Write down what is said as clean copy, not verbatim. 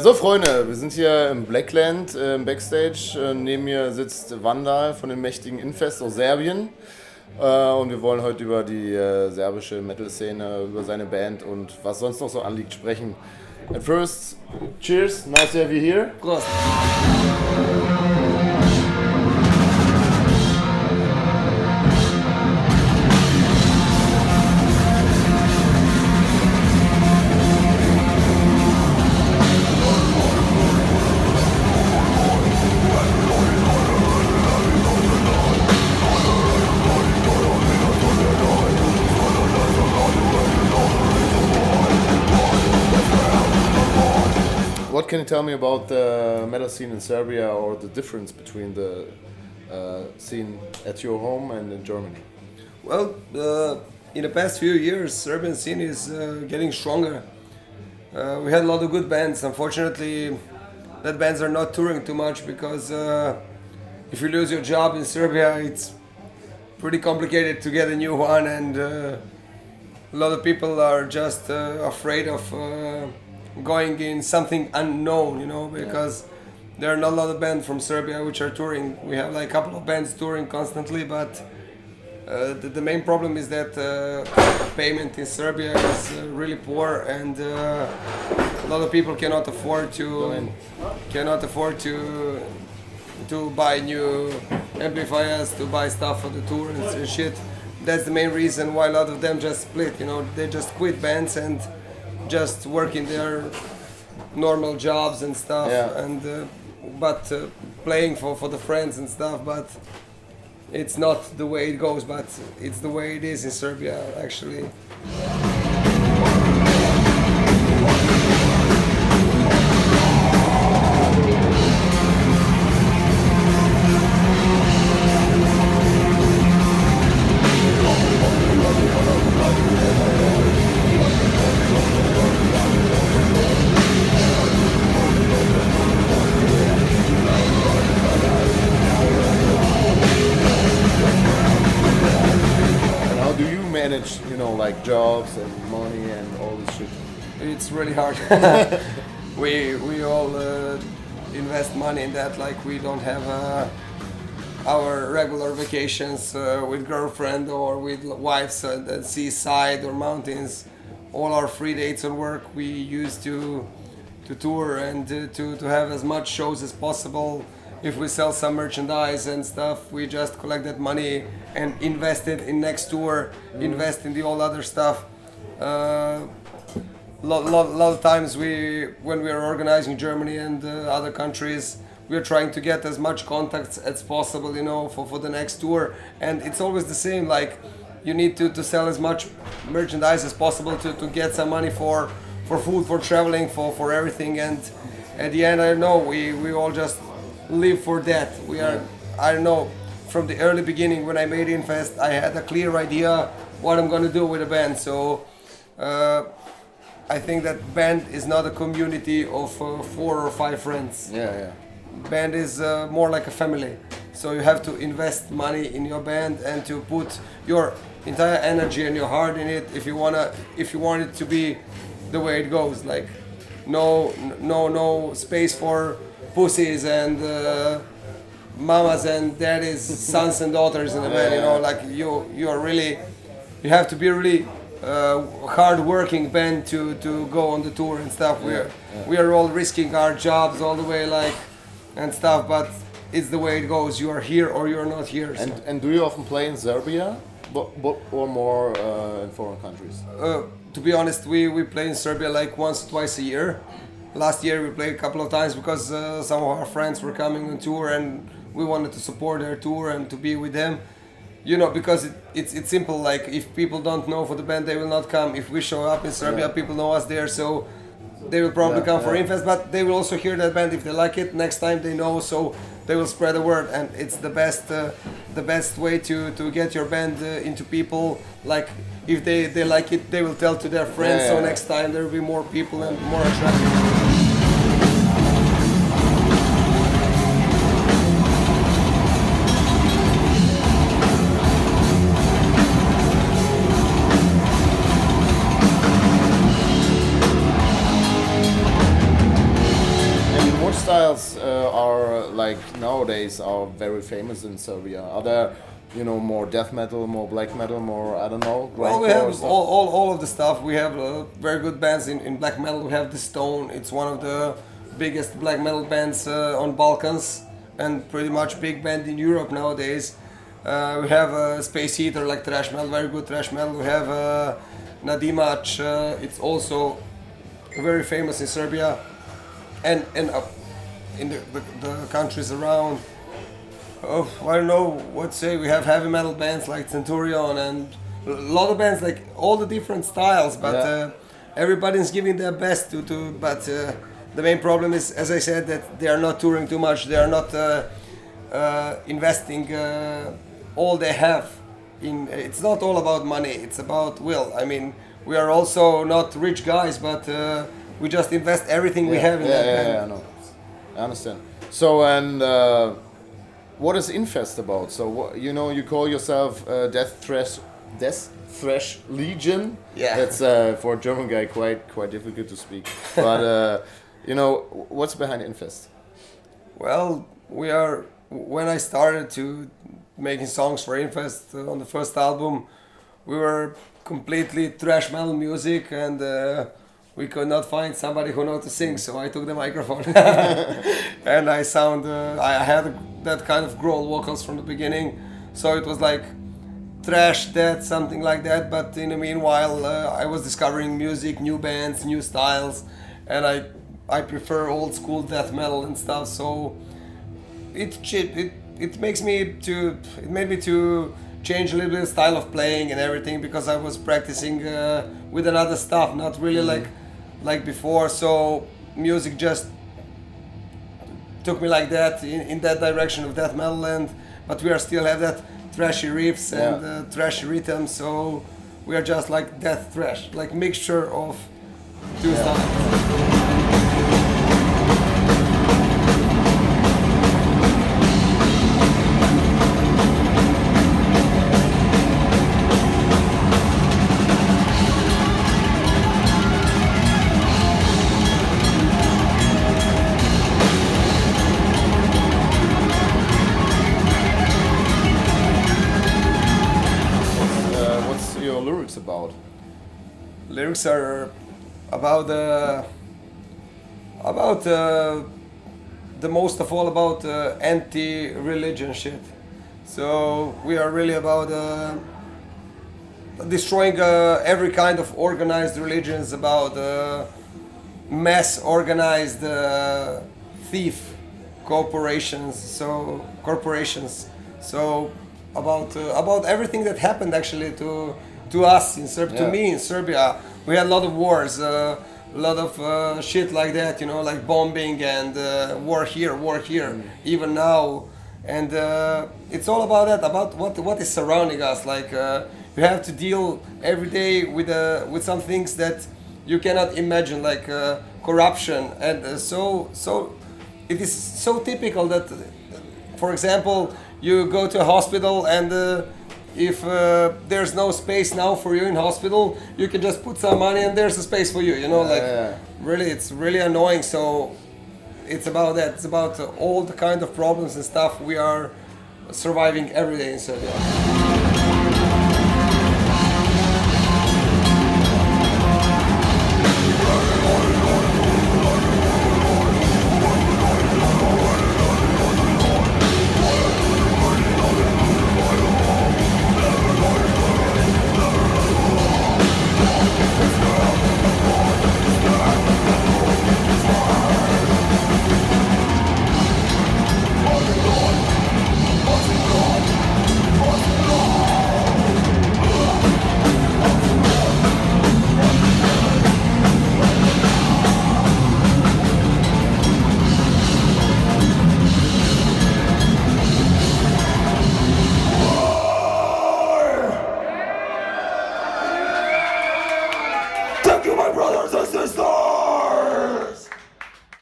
So Freunde, wir sind hier im Blackland im Backstage. Neben mir sitzt Vandal von den mächtigen INFEST aus Serbien. Und wir wollen heute über die serbische Metal-Szene, über seine Band und was sonst noch so anliegt sprechen. At first, cheers, nice to have you here. Prost. What can you tell me about the metal scene in Serbia or the difference between the scene at your home and in Germany? Well, in the past few years, Serbian scene is getting stronger. We had a lot of good bands. Unfortunately, that bands are not touring too much because if you lose your job in Serbia, it's pretty complicated to get a new one, and a lot of people are just afraid of going in something unknown, you know, because there are not a lot of bands from Serbia which are touring. We have like a couple of bands touring constantly, but the main problem is that payment in Serbia is really poor, and a lot of people cannot afford to buy new amplifiers, to buy stuff for the tour and shit. That's the main reason why a lot of them just split, you know, they just quit bands and just working their normal jobs and stuff, and but playing for the friends and stuff, but it's not the way it goes, but it's the way it is in Serbia actually. Manage, you know, like jobs and money and all this shit? It's really hard. we all invest money in that, like we don't have our regular vacations with girlfriend or with wives at the seaside or mountains. All our free dates on work we use to tour and to have as much shows as possible. If we sell some merchandise and stuff, we just collect that money and invest it in next tour, invest in the all other stuff. Lot of times when we are organizing Germany and other countries, we are trying to get as much contacts as possible, you know, for the next tour. And it's always the same, like you need to sell as much merchandise as possible to get some money for food, for traveling, for everything. And at the end, I don't know, we all just live for that. We are, I don't know, from the early beginning when I made INFEST, I had a clear idea what I'm gonna do with a band. So I think that band is not a community of 4 or 5 friends. Yeah. Band is more like a family. So you have to invest money in your band and to put your entire energy and your heart in it if you want it to be the way it goes. Like no space for pussies and mamas and daddies, sons and daughters in the band, you know, like you have to be really hard-working band to go on the tour and stuff. We are all risking our jobs all the way, like, and stuff, but it's the way it goes. You are here or you're not here. So. And do you often play in Serbia, or more in foreign countries? To be honest, we play in Serbia like once or twice a year. Last year we played a couple of times because some of our friends were coming on tour and we wanted to support their tour and to be with them. You know, because it's simple, like if people don't know for the band, they will not come. If we show up in Serbia, people know us there, so they will probably come for INFEST, but they will also hear that band if they like it. Next time they know, so they will spread the word, and it's the best way to get your band into people. Like if they like it, they will tell to their friends, so next time there will be more people and more attractive. what styles are like nowadays are very famous in Serbia? Are there, you know, more death metal, more black metal, more, I don't know, Well, we grindcore have stuff? all of the stuff. We have very good bands in black metal. We have the Stone. It's one of the biggest black metal bands on Balkans and pretty much big band in Europe nowadays. We have Space Heater, like thrash metal, very good thrash metal. We have Nadimac. It's also very famous in Serbia and in the countries around. Oh, I don't know what to say. We have heavy metal bands like Centurion and a lot of bands, like all the different styles, but Yeah. everybody's giving their best to but the main problem is, as I said, that they are not touring too much. They are not investing all they have in. It's not all about money. It's about will. I mean, we are also not rich guys, but we just invest everything we have in that band. Yeah, I know. I understand. So, and what is INFEST about? So, you know, you call yourself Death Thrash Legion. Yeah. That's for a German guy quite difficult to speak. But you know, what's behind INFEST? Well, we are. When I started to making songs for INFEST on the first album, we were completely thrash metal music, and we could not find somebody who knows to sing. So I took the microphone, and I had that kind of growl vocals from the beginning. So it was like thrash, death, something like that. But in the meanwhile, I was discovering music, new bands, new styles, and I prefer old school death metal and stuff. So it made me to change a little bit of style of playing and everything, because I was practicing with another stuff, not really like before. So music just took me like that in that direction of death metal, but we are still have that thrashy riffs and thrashy rhythm. So we are just like death thrash, like mixture of two styles. What's your lyrics about? Lyrics are about the most of all about anti-religion shit. So we are really about destroying every kind of organized religions, about mass organized thief corporations. So about everything that happened actually to us in Serbia, to me in Serbia. We had a lot of wars, a lot of shit like that, you know, like bombing and war here, even now. And it's all about that, about what is surrounding us. Like you have to deal every day with some things that you cannot imagine, like corruption. And so it is so typical that, for example, you go to a hospital and if there's no space now for you in hospital, you can just put some money and there's a space for you, you know, really, it's really annoying. So it's about that. It's about all the kind of problems and stuff we are surviving every day in Serbia.